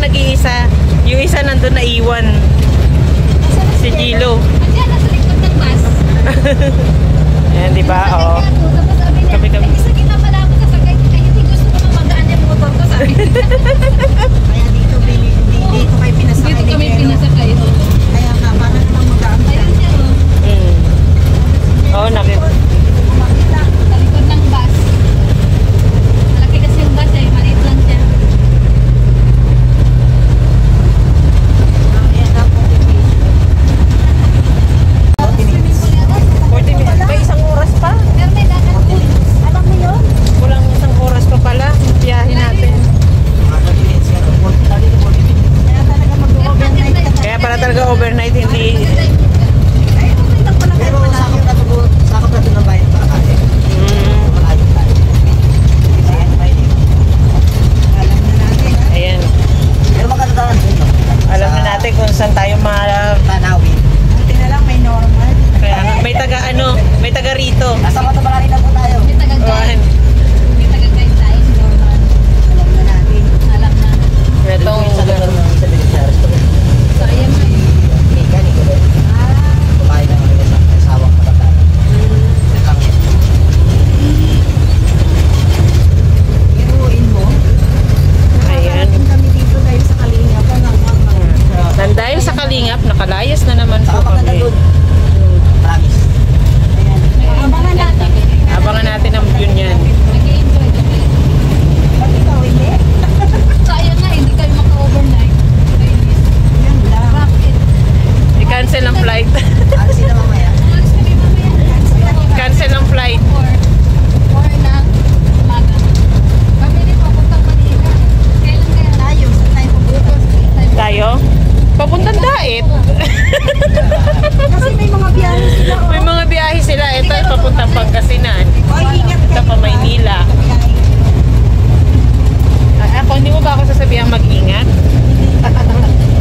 nag-iisa. Yung isa nandun na iwan. Si Gilo. Andiyan, nasa likod ng bus. Ayan, di ba? Oo. Kami. Isa kita pala ako sasakay. Kaya hindi gusto ko na magaan yung motor ko, sabi. Kaya dito kayo pinasakay. Dito kami pinasakay. Kaya nga, para namang magaan ka. Ayun siya, Oo, nakita. sa likod ng bus. Malaki kasi yung bus eh, maliit lang siya. Ayan na po. 40 minutes. May isang oras pa. Pero may dagat doon. Alam mo yun? Kulang isang oras pa pala. Biyahe natin. Kaya talaga mag-overnight ka. Kaya pala talaga overnight, hindi... Ay, overnight pala kayo. Pero sakop na ito ng bayan para kasi. Malayo tayo. Ayan, bayan. Alam na natin. Ayan. Pero maganda din, no? Alam na natin kung saan tayo Tanawin. Buti na lang, may normal. Kaya may taga may taga rito. Nasa Matabalari na po tayo. May tagagay. Ayan. May tagagay tayo. Normal. Alam na natin. Alam na. Itong... So, ayan na. Iruin mo. Ayan. Nakakarating kami dito dahil sa Kalingap. Nandahil sa Kalingap, nakalayas na naman po Saka maganda kami. doon. Promise. Ayan. Abangan natin. Abangan natin ang view niyan. Nag-i-enjoy kami. Ba't ikaw hindi? So, ayan na. Hindi kayo maka-overnight. Kainis. Yan lang. Bakit? I-cancel ang flight. Ano sila mamaya? Umalis kami mamaya. Cancel ang flight. 4 na umaga. Pamili po puntang Manila. Kailan kaya Tayo. Saan tayo pupunta? Tayo? Papuntang Daet. Kasi may mga biyahe sila. oh. May mga biyahe sila. Ito ay papuntang Pangasinan. Oy, ingat Ito pa Maynila. Ako, hindi mo ba ako sasabihang mag-ingat?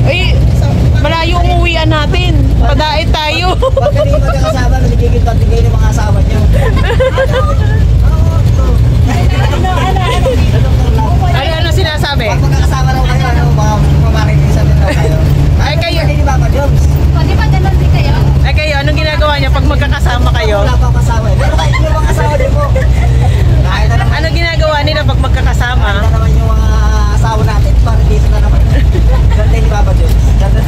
Uy, malayo umuwian natin. Padaet tayo. Pag kami magkakasama, naligigil pa tingay ng mga asawa niyo. Ano sinasabi? Pag magkakasama raw kayo, mga mamarinig din raw kayo. Ay, kayo. Hindi ba ba, Jones? O, di ba ganun din kayo? Ay kayo, anong ginagawa niya pag magkakasama kayo? Wala pa akong kasama eh. Pero kahit yung mga asawa din po. Kahit na naman, Anong ginagawa nila pag magkakasama? kahit na naman yung mga asawa natin, parang dito na naman. Ganda ni Papa Jones. Ganda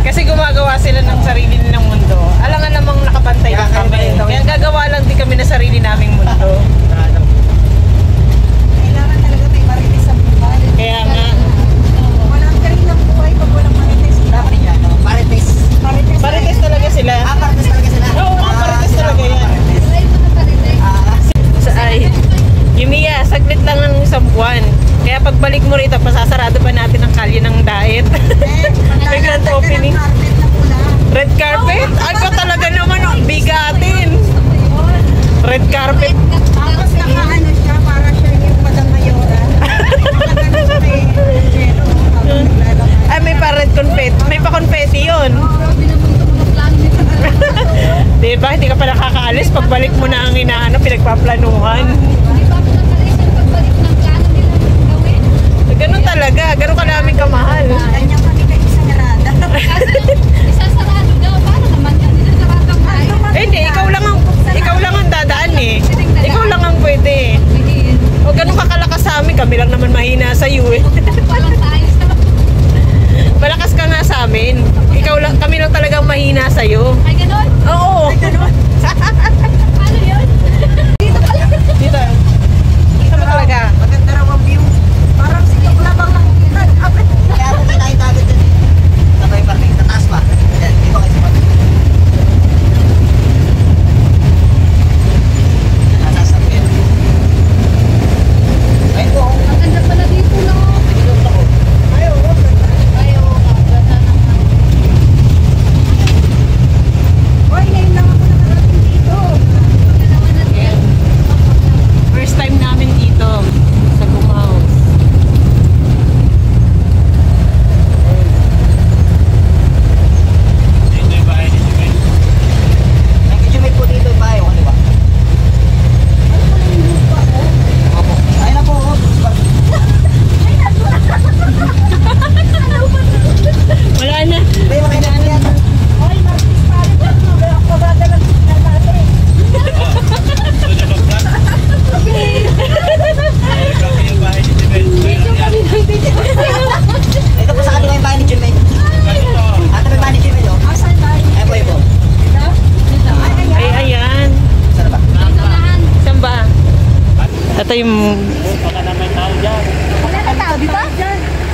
Kasi gumagawa sila ng sarili nilang mundo. Alangan namang nakabantay lang kami. Kaya gagawa lang din kami ng sarili naming mundo. Kailangan talaga may marites sa buhay. Kaya nga, Walang galing ng buhay pag walang marites. Dapat yan, no? Marites. Marites. parites talaga sila. Marites talaga sila. Oo, mga marites talaga yan. Marites. Ay, mga parites. Ay, Yumiya, saglit lang ng isang buwan. Kaya pagbalik mo rito, pasasarado pa natin ang kalye ng Daet. May grand opening. Carpet na pula. Red carpet? Ay ka talaga naman, ang bigatin. Red carpet. Tapos nakaano siya, para siya yung Madam Mayora. Nakagano siya kay Jero. Habang naglalakad. Ay, may pa red confetti. May pa confetti yun. Grabe naman ito mga plano nito. Diba? Hindi ka pa nakakaalis. Pagbalik mo na ang inaano, pinagpaplanuhan. Hindi pa pinakalis yung pagbalik ng plano nila gawin. Ganun talaga. Ganun ka namin kamahal. Ganyan kami kay isang arada. Kasi isasarado daw. Paano naman yan? Isasarado tayo. Eh, hindi. Ikaw lang ang dadaan eh. Ikaw lang ang pwede. Sige. O ganun ka kalakas sa amin. Kami lang naman mahina sa iyo eh. Walang tayo. Malakas ka nga sa amin. Kami lang talagang mahina sa iyo. Ay, ganon? Oo. Paano yun? Dito pala. Dito. Dito mo talaga. Maganda raw ang view. Parang sitok labang nakikita. Kaya ako kinain agad dun. Sabay parking, tataas pa. Ayan, dito kayo sa parking. Tataas ang view. Ay, po. Ang ganda pala dito, no? Nagilong ako. Ayaw, ganda. Ayaw, ganda naman. Hoy, ngayon lang ako nakarating dito. Pagkalawa na din. First time namin dito sa Gumao.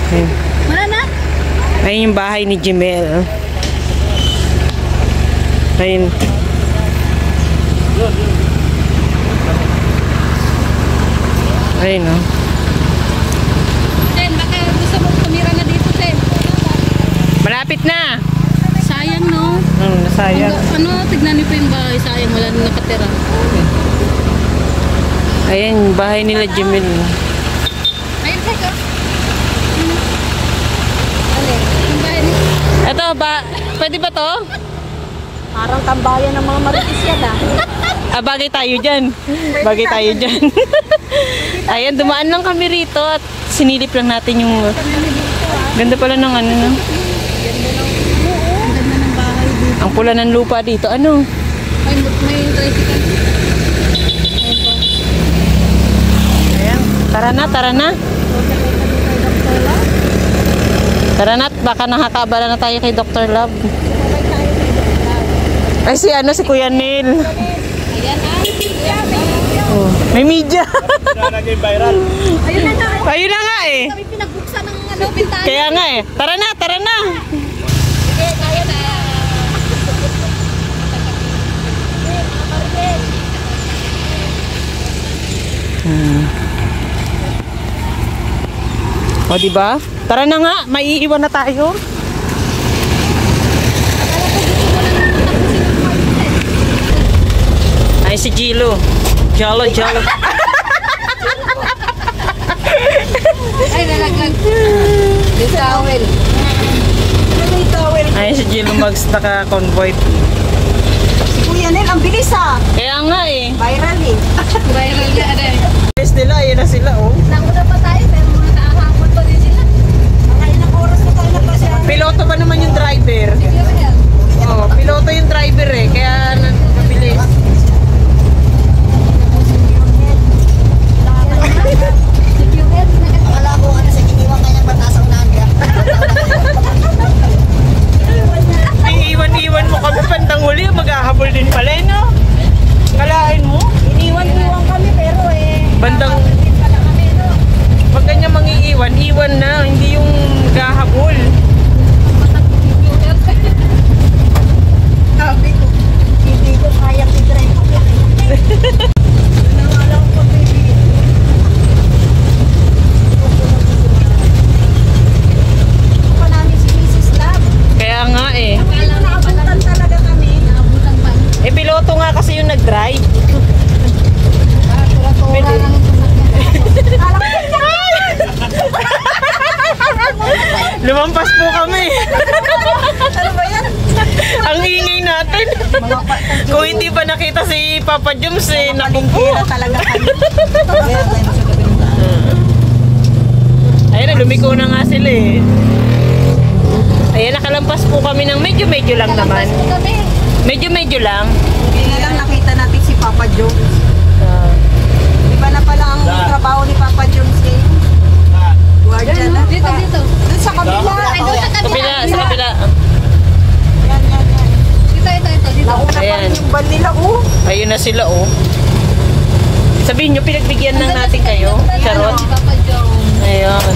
Ayun. Wala na? Ayun yung bahay ni Jimel. Ayun. Ayun, no? Sen, baka gusto mo tumira na dito, Sen. Malapit na. Sayang, no? Nasayang. Ano, tignan niyo po yung bahay. Sayang, wala na nakatira. Ayan, yung bahay nila Jimel. Ayun, teka. Alin? Yung bahay ni... Ito, pwede ba to? Parang tambayan ng mga maritis yan, Ah, bagay tayo dyan. Bagay tayo dyan. Ayan, dumaan lang kami rito at sinilip lang natin yung... Ganda pala ng ano, no? Ang ganda ng bahay dito. Ang pula ng lupa dito. Ano? May tricycle. Ayan. Tara na, tara na. Tara na, baka nakakabala na tayo kay Dr. Love. Ay, si ano, si Kuya Neil. Ayan, Oh, may media. viral. Ayun na nga. Ayun na nga eh. Kami pinagbuksan ng ano, pintahan. Kaya nga eh. Tara na, tara na. Sige, kaya na. O, diba? Tara na nga, maiiwan na tayo. Ay, si Jilo. Jalo, jalo. Ay, nalaglag. Yung towel. Ay, si Jilo Mags naka-convoy. Si Kuya Nel, ang bilis ha. Kaya nga eh. Viral eh. Viral na, aray. Bilis nila, ayun na sila oh. Nauna pa tayo, pero mga nakahamon pa din sila. Mga ilang oras na tayo nagpasya. Piloto ba naman yung driver? Siguro yan. Oh, piloto yung driver eh, kaya mabilis. Akala ko ano sa kiniwang kanyang bata sa unahan ka. Iiwan-iwan mo kami pandang huli, maghahabol din pala eh, no? Kalain mo? Iniwan-iwan kami pero Bandang, pag ganyan mangiiwan, iwan na, hindi yung gahabol. sabi ko, hindi ko kaya i-drive ako. Nangalan ko pa baby. Ito pa namin si Mrs. Love. Kaya nga eh. Pero naabutan talaga kami. Naabutan pa. Eh, piloto nga kasi yung nag-drive. Tura-tura lang yung sasakyan. Alam ko Lumampas po kami. ano ba yan? Ang ingay natin. Mga Kung hindi pa nakita si Papa Jums eh, naku po. palingkira talaga kami. Kaya tayo sa Ayun na, lumiko na nga sila eh. Ayan, nakalampas po kami ng medyo-medyo lang naman. Kami. Medyo-medyo lang. Hindi na lang nakita natin si Papa Jones. Iba na pala ang trabaho ni Papa Jones eh. Guardian na. Dito, dito. Doon sa kabila. Ay, doon sa Kapila, sa kapila. Yan, yan, yan. Dito, dito. Nauna pa Ayan. rin yung ban nila oh. Ayun na sila oh. Sabihin nyo, pinagbigyan lang natin kayo. Charot. Papa John. Ayun.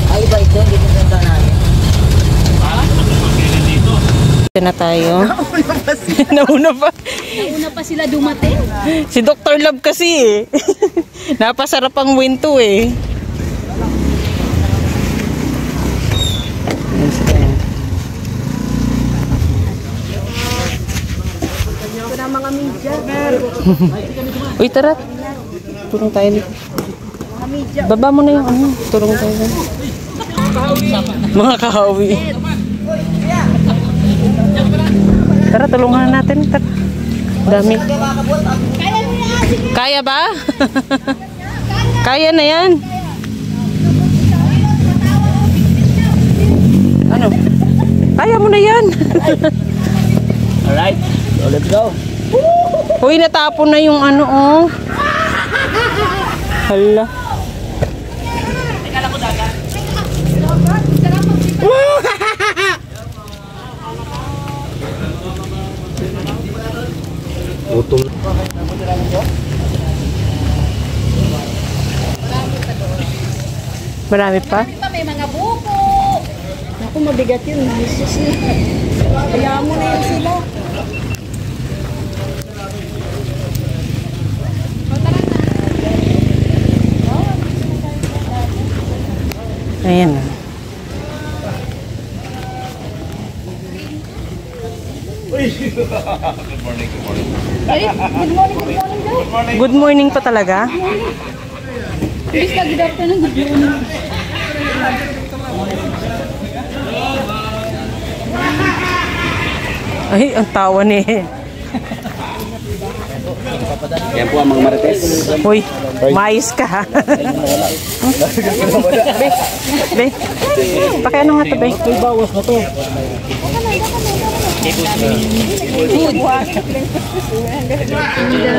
Ay, ba ito? Hindi ko ganda namin. Ito na tayo. Nauna pa. Nauna pa sila dumating. Si Dr. Love kasi eh. Napasarap ang winto eh. Ito na mga media. Uy, tara. Tulong tayo dito. Baba mo na yung ano. Tulong tayo dito. Mga kahawi. Tara, tulungan natin. Tara. Dami. Kaya ba? Kaya na yan. Ano? Kaya mo na yan. Alright, so let's go. Uy, natapon na yung ano, oh. Hala. Utong. Marami pa? Ito, may mga buko. Naku, mabigat yun. Jesus na. Kaya mo na yun sila. Ayan. Good morning pa talaga? Please, good afternoon. Good morning. Ay, ang tawa ni. Yan po ang mga marites. Uy, mais ka ha. Be, pakiano nga to, be? May bawas na to.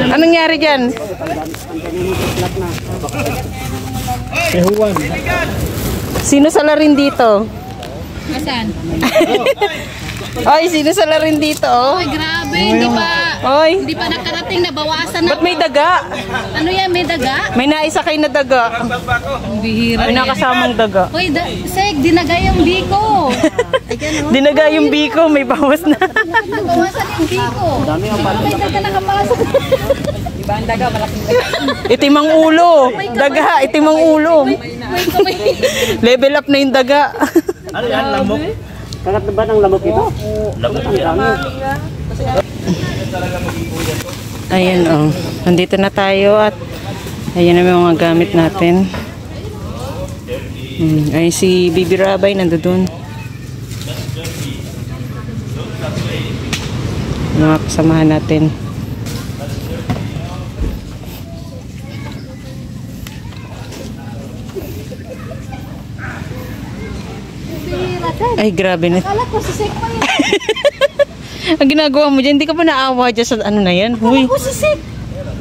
Anong nangyari dyan? Ehuwan. Sino sa larin dito? Asan? Oy, sino sa larin dito? Ay, grabe. Oy, Hindi pa nakarating. Nabawasan na. ba't may daga? Ano yan? May daga? May naisakay na daga. Ang bihira. May nakasamang daga. Uy, Seg, dinagay yung biko. Dinaga yung biko, may bawas na. Nabawasan yung biko. May daga nakapasok. Itim ang ulo. Daga, itim ang ulo. Level up na yung daga. Ano yan? Lamok? Kagat na ba ng lamok ito? Lamok ang dami. Ayan oh. Nandito na tayo at ayan na yung mga gamit natin. Ay si Bibi Rabay nandoon. Mga kasamahan natin. Ay grabe na. Kala ko si Seg pa yun. Ang ginagawa mo dyan, hindi ka pa naawa dyan sa ano na yan? Huy, Kala ko si Seg.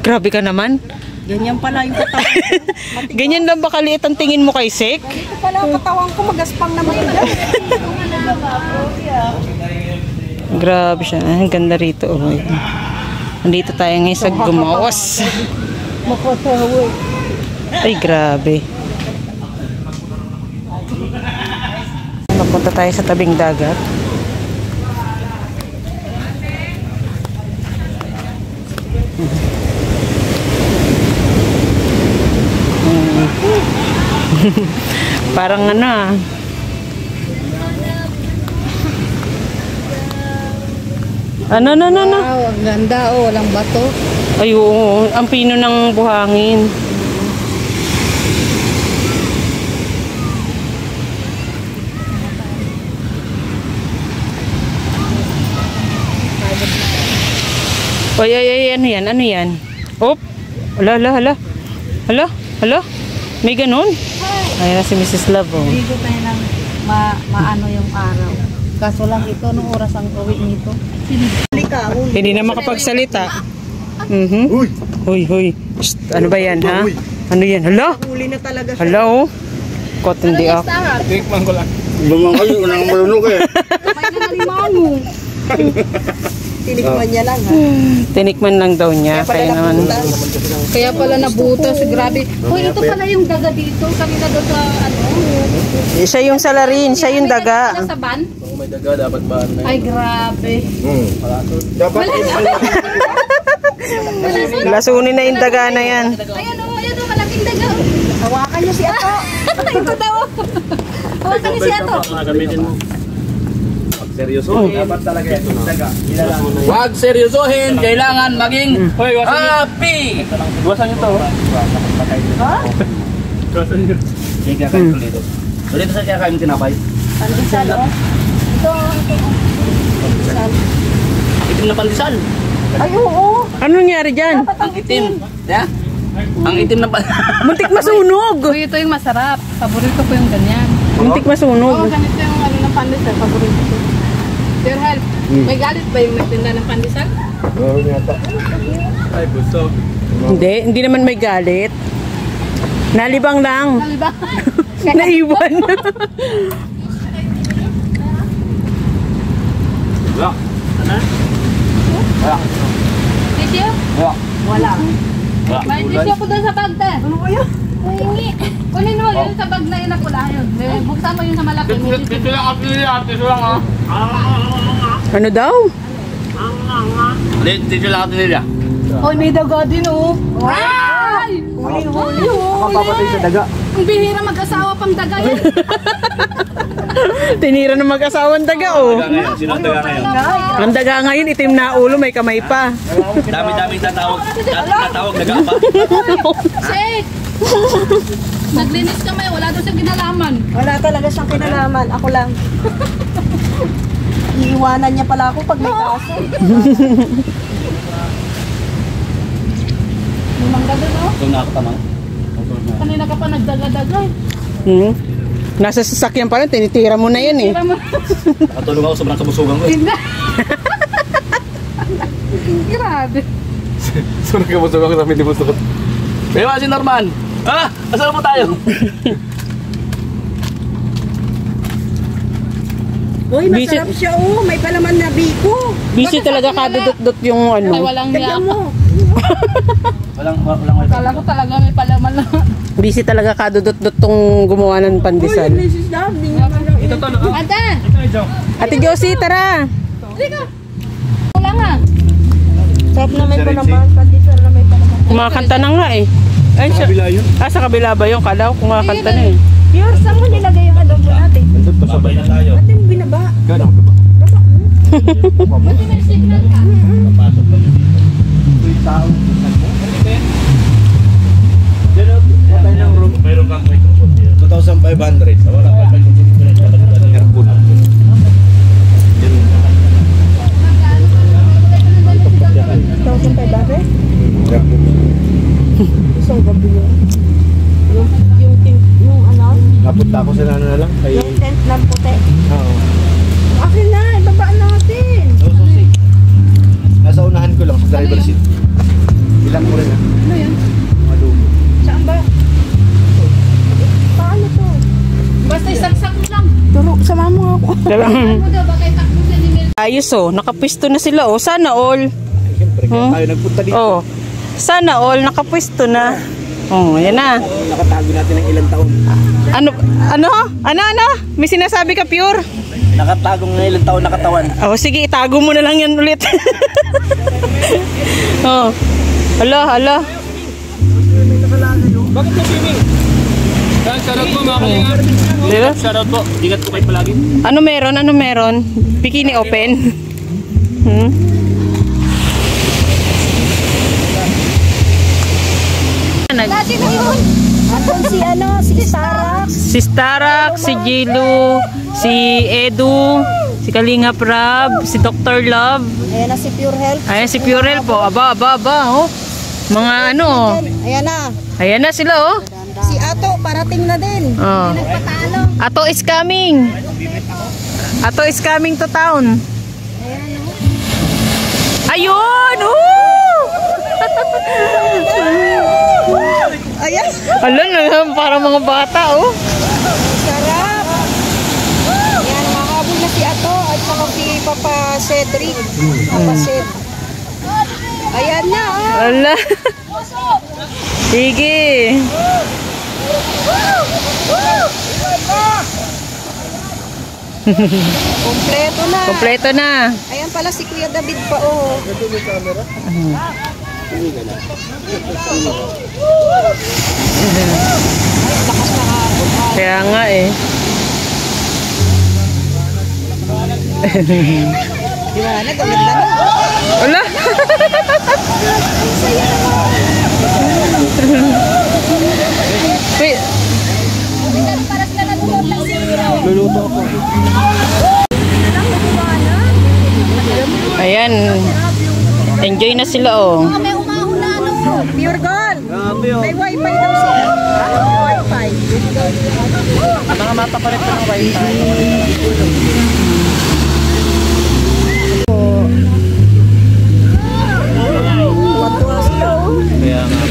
grabe ka naman. Ganyan pala yung katawan. Ganyan lang ba kaliit ang tingin mo kay Sek? Ito pala ang katawan ko. Magaspang naman yan. Grabe siya. Ang ganda rito. Oh. Nandito tayo ngayon sa Gumaos. Makatawa. Ay, grabe. Papunta tayo sa tabing dagat. Parang ano ah. Ano. Wow, ang ganda. Oh, walang bato. Ay, oo. Ang pino ng buhangin. Ay, ano yan? Ano yan? Op! Hala. May ganun? Ayan na si Mrs. Love, oh. Hindi ko tayo lang maano yung araw. Kaso lang ito, nung oras ang uwi nito. Hindi na makapagsalita. Huy. Shh, ano ba yan, ha? Ano yan? Hala? Huli na talaga siya. Hala, oh. Kot, hindi ako. Tikman ko lang. Lumangoy, unang marunok eh. Kamay na nalimano. Tinikman niya lang ha. Tinikman lang daw niya. Kaya naman. Kaya pala nabutas. Grabe. Hoy, ito pala yung daga dito. Kanina doon sa ano. Siya yung salarin. Siya yung daga. Sa ban? Kung may daga, dapat ba? Ay, grabe. Dapat Lasunin na yung daga na yan. Ayan o, malaking daga. Hawakan niyo si Ato. Ito daw. Hawakan niyo si Ato. gamitin mo. Seryosohin. Dapat talaga ito. Huwag seryosohin. Kailangan maging happy. Iwasan nyo to. Ha? Iwasan nyo. Sige, kakain ko dito. So dito sa kakain tinapay. Pandesal o. Ito. Pandesal. Itim na pandesal. Ay oo. Ano nangyari dyan? Ang itim. Yeah? Ang itim na pandesal. Muntik masunog. Uy, ito yung masarap. Paborito ko yung ganyan. Muntik masunog. Ganito yung ano ng pandesal. Paborito ko. Sir Hal, may galit ba yung nagtinda ng pandesal? Oo, yata. Ay, busog. Hindi naman may galit. Nalibang lang. Diba? Naiwan. Wala. Ano? Wala. Tissue? Wala. Wala. Wala. May tissue ako doon sa bag te. Ano kaya? Hingi. Kunin mo yun sa bag na yun na pula yun. Buksan mo yun sa malaki. Dito lang ako nila. Dito lang ha. Ano daw? Dito lang ako nila. Hoy, may daga din oh. Ay! Huli. Ako papatay sa daga. Ang bihira mag-asawa pang daga yan. Tinira ng mag-asawang daga, oh. Sino ang taga ngayon? Ang daga ngayon, itim na ulo, may kamay pa. Dami-daming tatawag. Tatawag daga pa. Shit! Naglinis kami, wala doon siyang ginalaman. Wala talaga siyang kinalaman. Ako lang. Iiwanan niya pala ako pag may kaso. Lumangga doon oh. Ito na ako tamang. Kanina ka pa nagdaga-daga. Hmm? Nasa sasakyan pa rin, tinitira mo na yan eh. Tira mo. Nakatulog ako sobrang kabusugan ko eh. Grabe. Sobrang kabusugan ko sa hindi busukot. Pero si Norman. Ha? Asan po tayo? Uy, masarap siya oh. May palaman na biko. Busy talaga kadudot-dot yung Ay, ano. walang niya. Tignan mo. Walang Kala ko talaga may palaman na. Busy talaga kadudot-dot tong gumawa ng pandesal. Uy, Mrs. Love. Di naman lang. Ito to, no? Ate! Ate Josie, tara! Halika! Wala nga. Sarap na may palaman. Pandesal na may palaman. Kumakanta na nga eh. Ay, Sa kabila yun? sa kabila ba yung kalaw? Kumakanta na eh. Pure, saan mo nilagay yung adobo natin? Nandun pa sabay na tayo. Ba't yung binaba? Gano'n ka ba? Buti may signal ka. Papasok pa yun dito. Ito yung tao. Mayroon kang microphone here. 2,500. Sa wala pa microphone. Thousand pa ba? Isang gabi yun. Yung ano? Napunta ako sa nana na lang. Kay... Yung tent ng puti. Oo. Akin na, ibaba natin. Nasa unahan ko lang sa driver seat. Ilan mo rin ha? Ano yan? Madugo. Saan ba? Paano to? Basta isaksak mo lang. Turo, sama mo ako. Ano daw, baka itakbo sa ni Mel. Ayos oh, nakapwesto na sila oh. Sana all. Siyempre, kaya tayo nagpunta dito. Oh. Sana all, nakapwesto na. Oh, yan na. Nakatago natin ng ilang taon. Ano? May sinasabi ka, Pure? Nakatagong ng ilang taon nakatawan. Oh, sige, itago mo na lang yan ulit. Oh. Hala. Bakit ka swimming? Shoutout po mga kalingar. Dito? Shoutout po. Ingat po kayo palagi. Ano meron? Bikini open. Hmm? Dati na yun. Andun si ano, si Starak. Si Starak, si Jilu, si Edu, si Kalinga Prab, si Dr. Love. Ayan na si Pure Health. Ayan si Purel po. Aba, oh. Mga ano. Ayan na. Ayan na sila, oh. Si Ato, parating na din. Oh. Patalo. Ato is coming. Ato is coming to town. Ayun! Ayan. Alam, parang mga bata, oh. Sarap. Ayan, makahabol na si Ato at saka si Papa Cedric. Papa Ced. Ayan na, oh. Ala. Sige. Kompleto na. Kompleto na. Ayan pala si Kuya David pa, oh. Kaya nga eh. Diwana, gaganda na. Ala. Wait. Luluto ako. Ayan. Enjoy na sila, oh. May umahon na ano. Pure Gold. Grabe oh. May wifi daw siya. May wifi. Mga mapapalit pa ng wifi. Matuwa sila, oh. Kaya nga.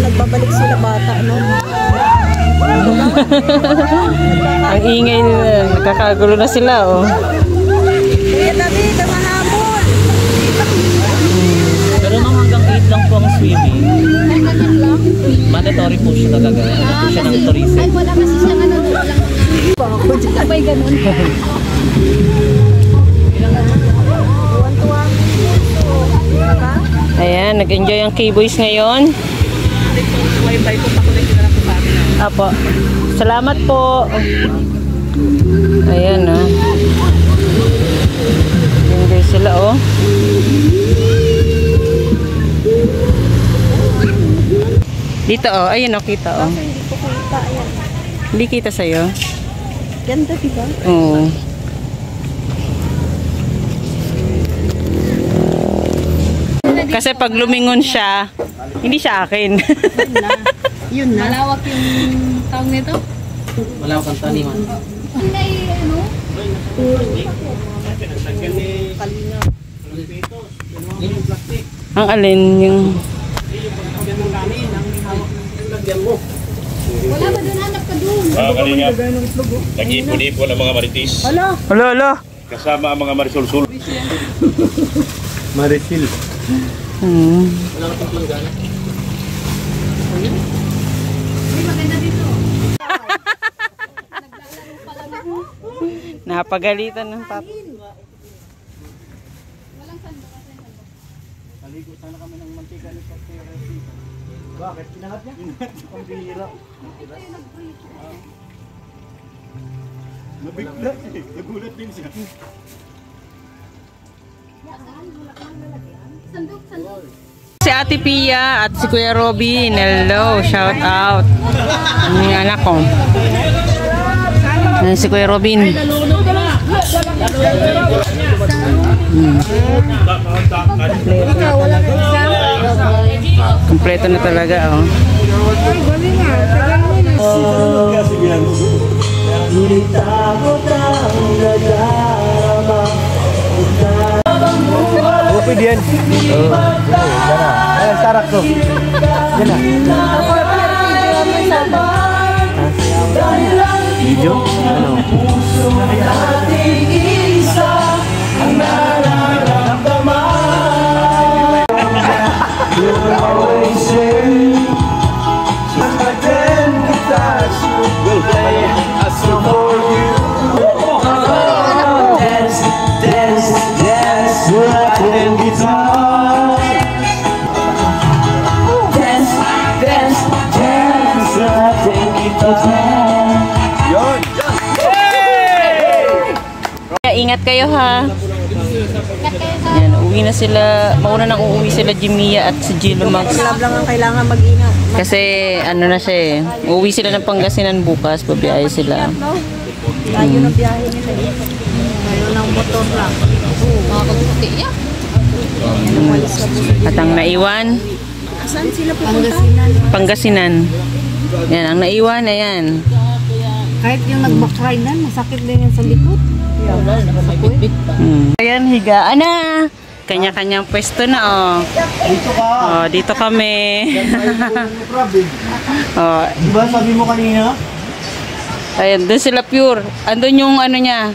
Nagbabalik sila bata, no? Ang ingay nila. Nakakagulo na sila, oh. Kuya David, mahabol. Pero nung hanggang 8 lang po ang swimming. Ay, ganyan lang. Mandatory po siya talaga. Ano po siya ng tourism. Ay, wala kasi siyang ano, walang sabay ganun. Ayan, nag-enjoy ang K-Boys ngayon. Wi-Fi po pakulit na lang po sa amin. Apo. Salamat po. Ayan, oh. Enjoy sila, oh. Dito, oh. Ayun, oh. Kita, oh. Hindi ko kita. Ayan. Hindi kita sa'yo. Ganda, diba? Oo. Kasi pag lumingon siya, hindi siya akin. Yun na. Malawak yung tawag nito. Wala akong taniman. Hindi, ano? Ang alin yung... Wala ba doon, hanap ka doon? Mga kalingap, nag-ipon-ipon ang mga maritis. Hala, hala. Kasama ang mga marisulsul. Marisil. Hmm. Napagalitan ng papa. Bakit? Kinangat niya? Ang bihira. Nabigla eh. Nagulat din siya. Sandok, sandok. Si Ate Pia at si Kuya Robin. Hello, shout out. Ano yung anak ko? Ayan si Kuya Robin. Kompleto na talaga, oh. Oh, pwede yan. Oo. Yan na. Ayan, tarak to. Yan na. Video? Ano? Ingat kayo, ha. Yan, uwi na sila. Mauna nang uuwi sila Jimia at si Gilo Max. Lab lang ang kailangan mag-ingat. Kasi ano na siya eh. Uuwi sila ng Pangasinan bukas. Babiyahe sila. Tayo na biyahe nila. Ngayon ng motor lang. Mga kaguti niya. At ang naiwan, Saan sila pupunta? Pangasinan. Yan, ang naiwan, ayan. Kahit yung nag-backride na, masakit din yan sa likod. Ayan, higaan na. Kanya-kanyang pwesto na, oh. Dito ka. Oh, dito kami. Oh, Diba sabi mo kanina? ayan, doon sila pure. Andun yung ano niya,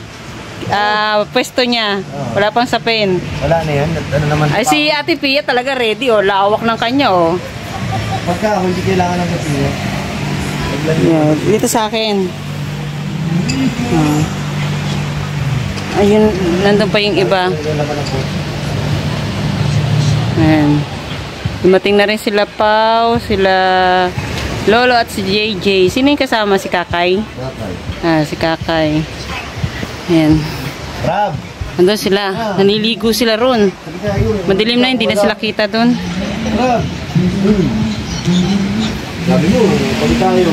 pwesto niya. Wala pang sapin. Wala na yan. Ano naman? Ay, si Ate Pia talaga ready, oh. Lawak ng kanya, oh. Pagka hindi kailangan ng kapila. Yeah, dito sa akin. Ayun, nandun pa yung iba. Ayan. Dumating na rin sila Pau, sila Lolo at si JJ. Sino yung kasama? Si Kakay? Ah, si Kakay. Ayan. Rab! Nandun sila. Naniligo sila ron. Madilim na, hindi na sila kita dun. Rab! Sabi mo, pag tayo.